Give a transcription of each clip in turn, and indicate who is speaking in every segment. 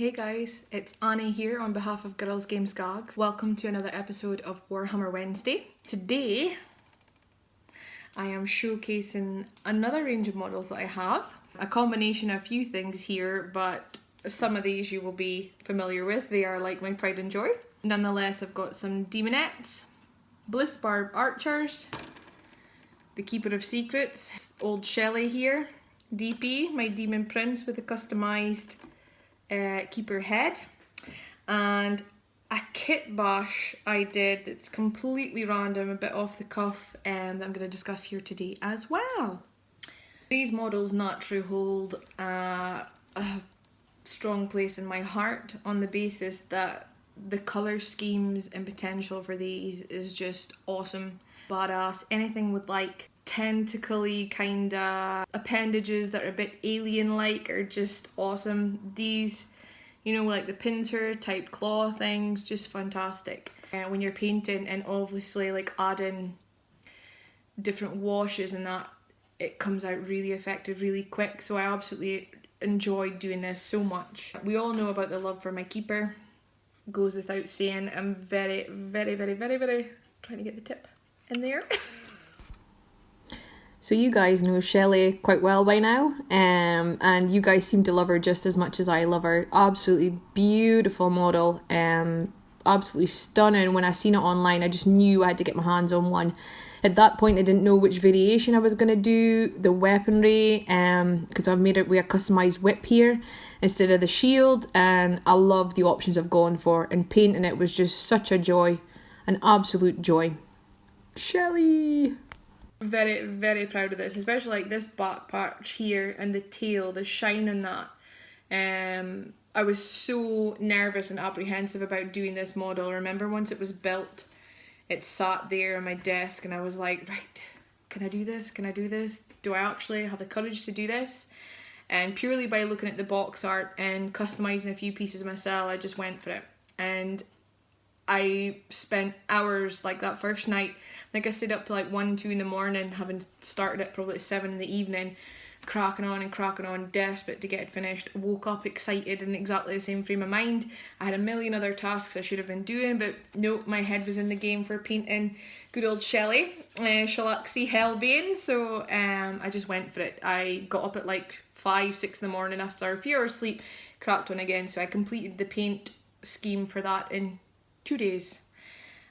Speaker 1: Hey guys, it's Annie here on behalf of GirlsGamesGags. Welcome to another episode of Warhammer Wednesday. Today, I am showcasing another range of models that I have. A combination of a few things here, but some of these you will be familiar with. They are like my pride and joy. Nonetheless, I've got some demonettes, bliss barb archers, the Keeper of Secrets, old Shelley here, DP, my demon prince with a customised keeper head, and a kit bash I did that's completely random, a bit off the cuff, that I'm going to discuss here today as well. These models naturally hold a strong place in my heart on the basis that the colour schemes and potential for these is just awesome, badass. Anything with like tentacly kind of appendages that are a bit alien-like are just awesome. These, you know, like the pincer type claw things, just fantastic. When you're painting and obviously like adding different washes and that, it comes out really effective, really quick. So I absolutely enjoyed doing this so much. We all know about the love for my keeper. Goes without saying. I'm very trying to get the tip in there. So you guys know Shelley quite well by now, and you guys seem to love her just as much as I love her. Absolutely beautiful model, absolutely stunning. When I seen it online, I just knew I had to get my hands on one. At that point, I didn't know which variation I was going to do, the weaponry, because I've made it with a customised whip here instead of the shield, and I love the options I've gone for, and painting it was just such a joy, an absolute joy. Shelley! Very proud of this, especially like this back part here and the tail, the shine on that. I was so nervous and apprehensive about doing this model. I remember once it was built, it sat there on my desk and I was like, right, can I do this? Can I do this? Do I actually have the courage to do this? And purely by looking at the box art and customizing a few pieces myself, I just went for it. And I spent hours, like that first night, like I stayed up to like 1-2 in the morning, having started it probably at 7 in the evening, cracking on, desperate to get it finished. Woke up excited in exactly the same frame of mind. I had a million other tasks I should have been doing, but nope, my head was in the game for painting good old Shelley, Shalaxy Hellbane, so I just went for it. I got up at like 5-6 in the morning after a few hours sleep, cracked on again, so I completed the paint scheme for that in 2 days,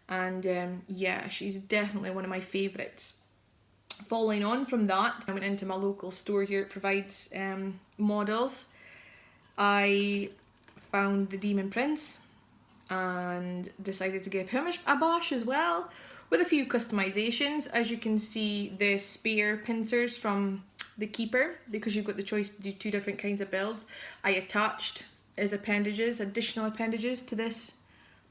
Speaker 1: and yeah, she's definitely one of my favourites. Following on from that, I went into my local store here. It provides models. I found the Demon Prince and decided to give him a bash as well, with a few customisations. As you can see, the spear pincers from the Keeper, because you've got the choice to do 2 different kinds of builds, I attached as appendages, additional appendages to this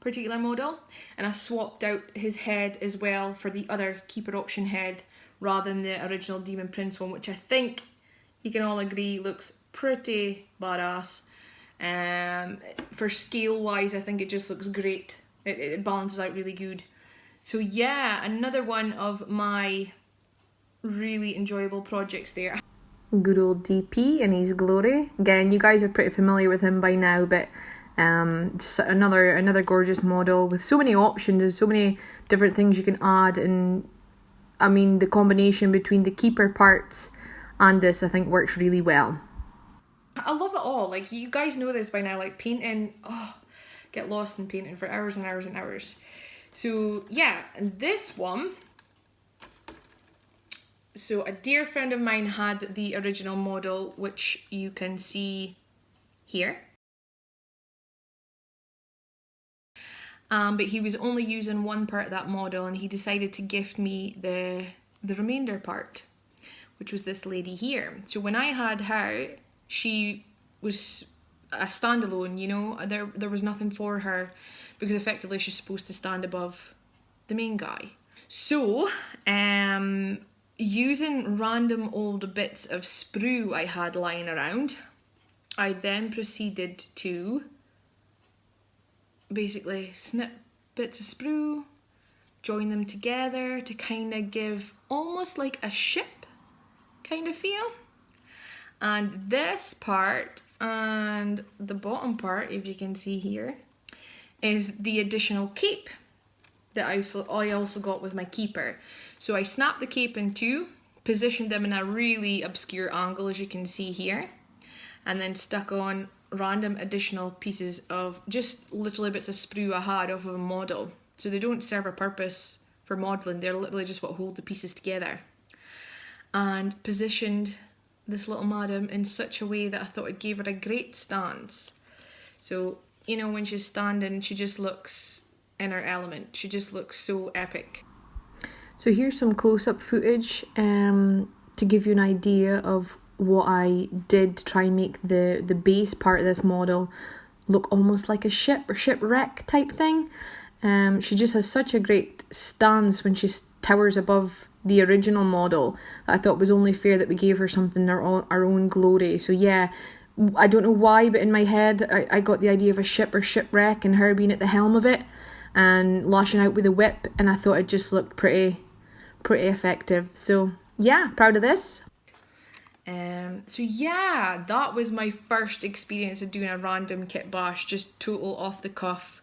Speaker 1: particular model, and I swapped out his head as well for the other Keeper option head rather than the original Demon Prince one, which I think you can all agree looks pretty badass. For scale wise, I think it just looks great. It balances out really good. So yeah, another one of my really enjoyable projects there. Good old DP in his glory. Again, you guys are pretty familiar with him by now, but another gorgeous model with so many options and so many different things you can add. And I mean, the combination between the Keeper parts and this, I think, works really well. I love it all. Like, you guys know this by now, like painting, get lost in painting for hours and hours and hours. So yeah, and this one, so a dear friend of mine had the original model, which you can see here. But he was only using one part of that model, and he decided to gift me the remainder part, which was this lady here. So when I had her, she was a standalone, you know, there was nothing for her, because effectively she's supposed to stand above the main guy. So, using random old bits of sprue I had lying around, I then proceeded to basically snip bits of sprue, join them together to kind of give almost like a ship kind of feel. And this part And the bottom part, if you can see here, is the additional cape that I also got with my keeper. So I snapped the cape in two, positioned them in a really obscure angle, as you can see here, and then stuck on random additional pieces of just literally bits of sprue I had off of a model. So they don't serve a purpose for modelling, they're literally just what hold the pieces together. And positioned this little madam in such a way that I thought it gave her a great stance. So, you know, when she's standing, she just looks in her element. She just looks so epic. So here's some close-up footage to give you an idea of what I did to try and make the base part of this model look almost like a ship or shipwreck type thing. She just has such a great stance when she towers above the original model that I thought was only fair that we gave her something in our own glory. So yeah, I don't know why, but in my head I got the idea of a ship or shipwreck and her being at the helm of it and lashing out with a whip, and I thought it just looked pretty effective. So yeah, proud of this. So yeah, that was my first experience of doing a random kit bash, just total off the cuff,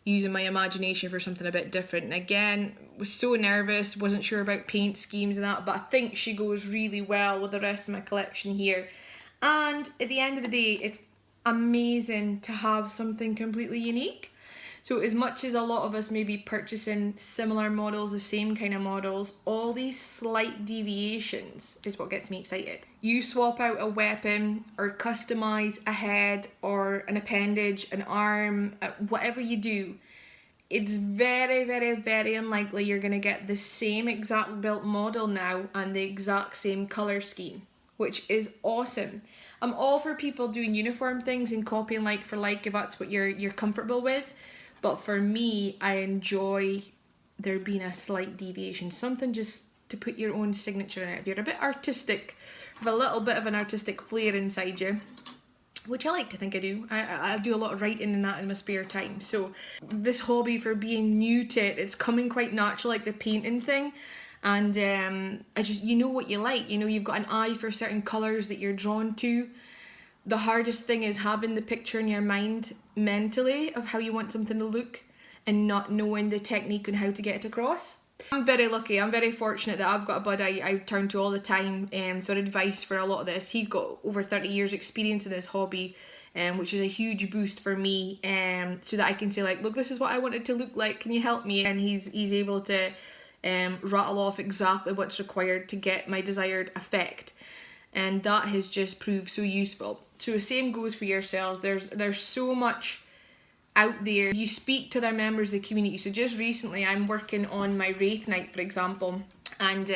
Speaker 1: using my imagination for something a bit different. And again, was so nervous, wasn't sure about paint schemes and that, but I think she goes really well with the rest of my collection here. And at the end of the day, it's amazing to have something completely unique. So as much as a lot of us may be purchasing similar models, the same kind of models, all these slight deviations is what gets me excited. You swap out a weapon or customize a head or an appendage, an arm, whatever you do, it's very, very, very unlikely you're going to get the same exact built model now and the exact same colour scheme, which is awesome. I'm all for people doing uniform things and copying like for like if that's what you're comfortable with. But for me, I enjoy there being a slight deviation, something just to put your own signature in it. If you're a bit artistic, have a little bit of an artistic flair inside you, which I like to think I do. I do a lot of writing and that in my spare time. So this hobby, for being new to it, it's coming quite natural, like the painting thing. And I just, you know what you like. You know, you've got an eye for certain colours that you're drawn to. The hardest thing is having the picture in your mind mentally of how you want something to look and not knowing the technique and how to get it across. I'm very lucky, I'm very fortunate that I've got a bud I turn to all the time for advice for a lot of this. He's got over 30 years experience in this hobby, which is a huge boost for me, so that I can say like, look, this is what I want it to look like, can you help me? And he's able to rattle off exactly what's required to get my desired effect. And that has just proved so useful. So the same goes for yourselves. There's so much out there. You speak to their members of the community. So just recently I'm working on my Wraith Knight, for example, and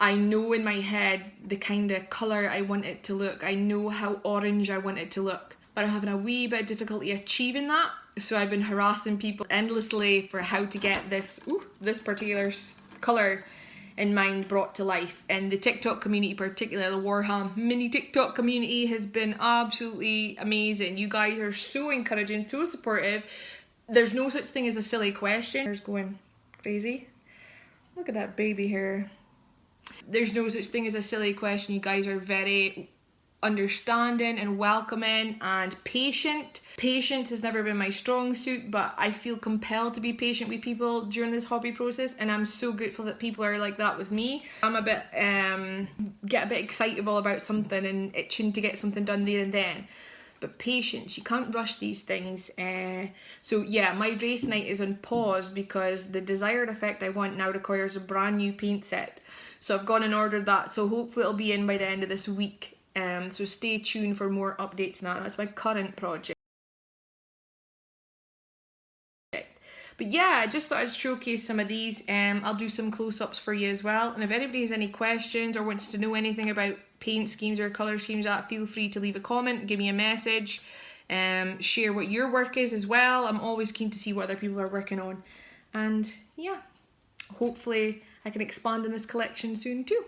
Speaker 1: I know in my head the kind of colour I want it to look. I know how orange I want it to look, but I'm having a wee bit of difficulty achieving that. So I've been harassing people endlessly for how to get this particular colour in mind brought to life. And the TikTok community, particularly the Warhammer mini TikTok community, has been absolutely amazing. You guys are so encouraging, so supportive. There's no such thing as a silly question. There's going crazy. Look at that baby hair. There's no such thing as a silly question. You guys are very understanding and welcoming and patient. Patience has never been my strong suit, but I feel compelled to be patient with people during this hobby process, and I'm so grateful that people are like that with me. I'm a bit get a bit excitable about something and itching to get something done there and then, but patience, you can't rush these things. So yeah, my Wraith Knight is on pause because the desired effect I want now requires a brand new paint set, so I've gone and ordered that, so hopefully it'll be in by the end of this week. So stay tuned for more updates on that. That's my current project. But yeah, I just thought I'd showcase some of these. I'll do some close-ups for you as well. And if anybody has any questions or wants to know anything about paint schemes or colour schemes, feel free to leave a comment, give me a message, share what your work is as well. I'm always keen to see what other people are working on. And yeah, hopefully I can expand on this collection soon too.